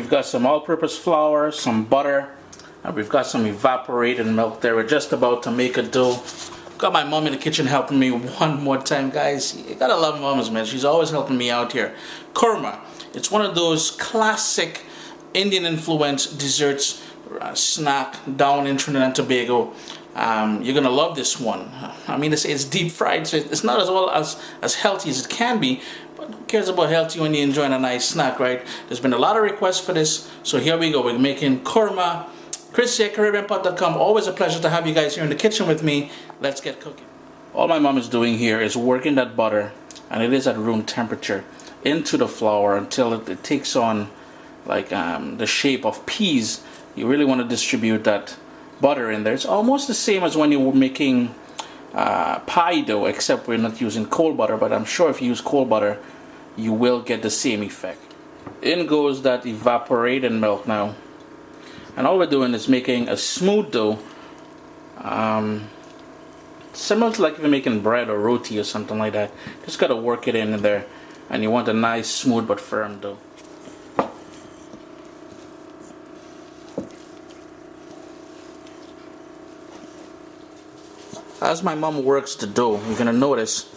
we've got some all-purpose flour, some butter, and we've got some evaporated milk there. We're just about to make a dough. Got my mom in the kitchen helping me one more time, guys. You gotta love moms, man. She's always helping me out here. Kurma. It's one of those classic Indian influenced desserts, snack down in Trinidad and Tobago. You're gonna love this one. I mean, it's deep fried, so it's not as healthy as it can be. But who cares about healthy when you're enjoying a nice snack, right? There's been a lot of requests for this, so here we go. We're making kurma. Chris at CaribbeanPot.com. Always a pleasure to have you guys here in the kitchen with me. Let's get cooking. All my mom is doing here is working that butter, and it is at room temperature, into the flour until it takes on like the shape of peas. You really want to distribute that butter in there. It's almost the same as when you were making pie dough, except we're not using cold butter, but I'm sure if you use cold butter you will get the same effect. In goes that evaporated milk now, and all we're doing is making a smooth dough, similar to like if you're making bread or roti or something like that. Just gotta work it in there, and you want a nice smooth but firm dough. As my mom works the dough, you're gonna notice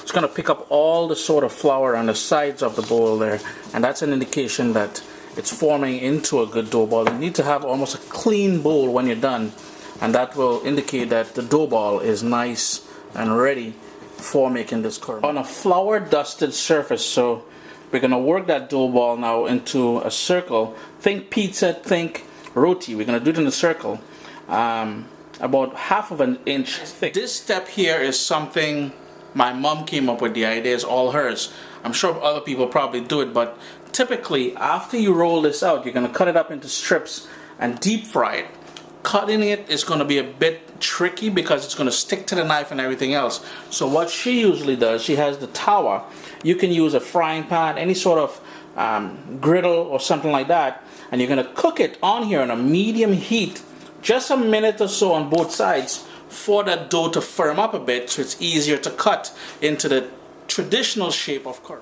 it's gonna pick up all the sort of flour on the sides of the bowl there, and that's an indication that it's forming into a good dough ball. You need to have almost a clean bowl when you're done, and that will indicate that the dough ball is nice and ready for making this kurma. On a flour dusted surface, so we're gonna work that dough ball now into a circle. Think pizza, think roti. We're gonna do it in a circle. About half of an inch thick. This step here is something my mom came up with. The idea is all hers. I'm sure other people probably do it, but typically after you roll this out, you're going to cut it up into strips and deep fry it. Cutting it is going to be a bit tricky because it's going to stick to the knife and everything else. So what she usually does, she has the tawa. You can use a frying pan, any sort of griddle or something like that, and you're going to cook it on here on a medium heat, just a minute or so on both sides, for that dough to firm up a bit so it's easier to cut into the traditional shape of kurma.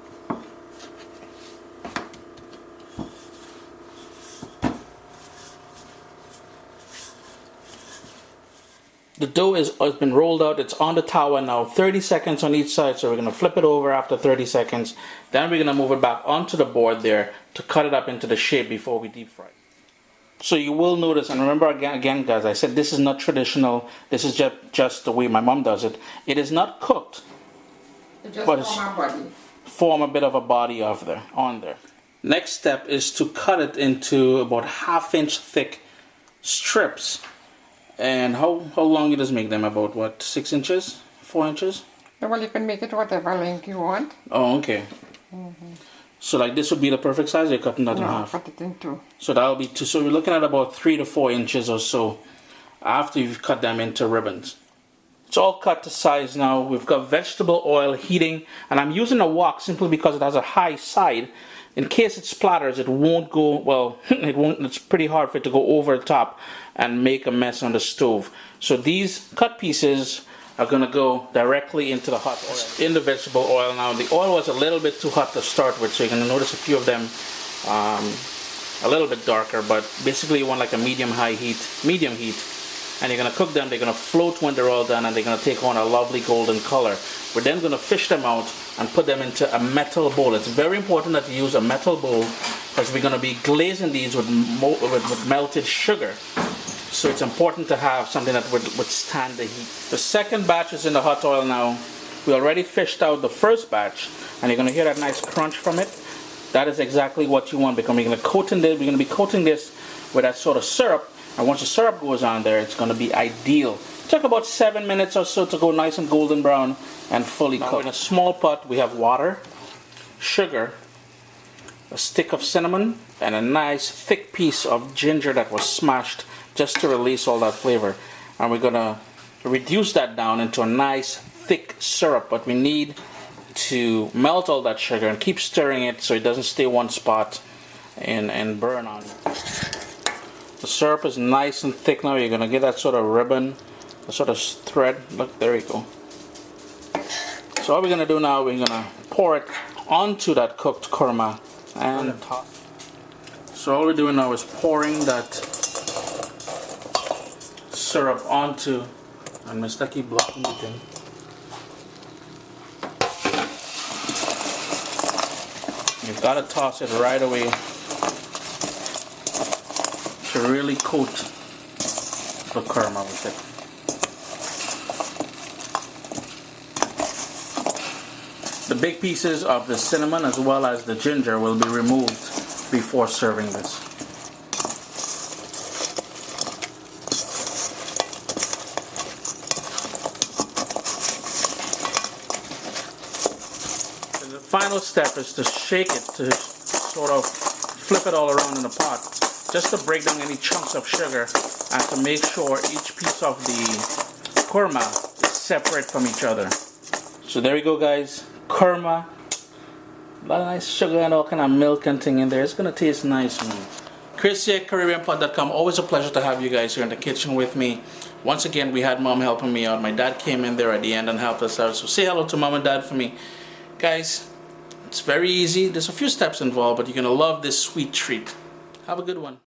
The dough has been rolled out. It's on the tawa now, 30 seconds on each side, so we're going to flip it over after 30 seconds. Then we're going to move it back onto the board there to cut it up into the shape before we deep fry it. So you will notice, and remember again guys, I said this is not traditional, this is just the way my mom does it. It is not cooked, but it's form a bit of a body on there. Next step is to cut it into about ½ inch thick strips. And how long you just make them? About what, 6 inches? 4 inches? Well, you can make it whatever length you want. Oh, okay. So like this would be the perfect size. You're cutting that in half. Cut it in two. So that'll be two. So we're looking at about 3 to 4 inches or so after you've cut them into ribbons. It's all cut to size now. We've got vegetable oil heating, and I'm using a wok simply because it has a high side. In case it splatters, it won't go well. It won't. It's pretty hard for it to go over the top and make a mess on the stove. So these cut pieces are going to go directly into the hot oil. In the vegetable oil now. The oil was a little bit too hot to start with, so you're going to notice a few of them a little bit darker, but basically you want like a medium heat, and you're going to cook them. They're going to float when they're all done, and they're going to take on a lovely golden color. We're then going to fish them out and put them into a metal bowl. It's very important that you use a metal bowl because we're going to be glazing these with melted sugar. So it's important to have something that would withstand the heat. The second batch is in the hot oil now. We already fished out the first batch, and you're going to hear that nice crunch from it. That is exactly what you want, because we're going to be coating this with that sort of syrup, and once the syrup goes on there, it's going to be ideal. It took about 7 minutes or so to go nice and golden brown and fully cooked. In a small pot, we have water, sugar, a stick of cinnamon, and a nice thick piece of ginger that was smashed just to release all that flavor. And we're going to reduce that down into a nice thick syrup, but we need to melt all that sugar and keep stirring it so it doesn't stay one spot and burn on you. The syrup is nice and thick now. You're going to get that sort of ribbon, a sort of thread. Look, there you go. So what we're going to do now, we're going to pour it onto that cooked kurma and toss. So all we're doing now is pouring that syrup onto, and Mr. keep blocking the thing. You've got to toss it right away to really coat the kurma with it. The big pieces of the cinnamon as well as the ginger will be removed before serving this. The final step is to shake it, to sort of flip it all around in the pot, just to break down any chunks of sugar and to make sure each piece of the kurma is separate from each other. So there you go, guys. Kurma, a lot of nice sugar and all kind of milk and thing in there. It's gonna taste nice, man. Chris here, CaribbeanPot.com. Always a pleasure to have you guys here in the kitchen with me. Once again, we had Mom helping me out. My dad came in there at the end and helped us out. So say hello to Mom and Dad for me. Guys, it's very easy. There's a few steps involved, but you're gonna love this sweet treat. Have a good one.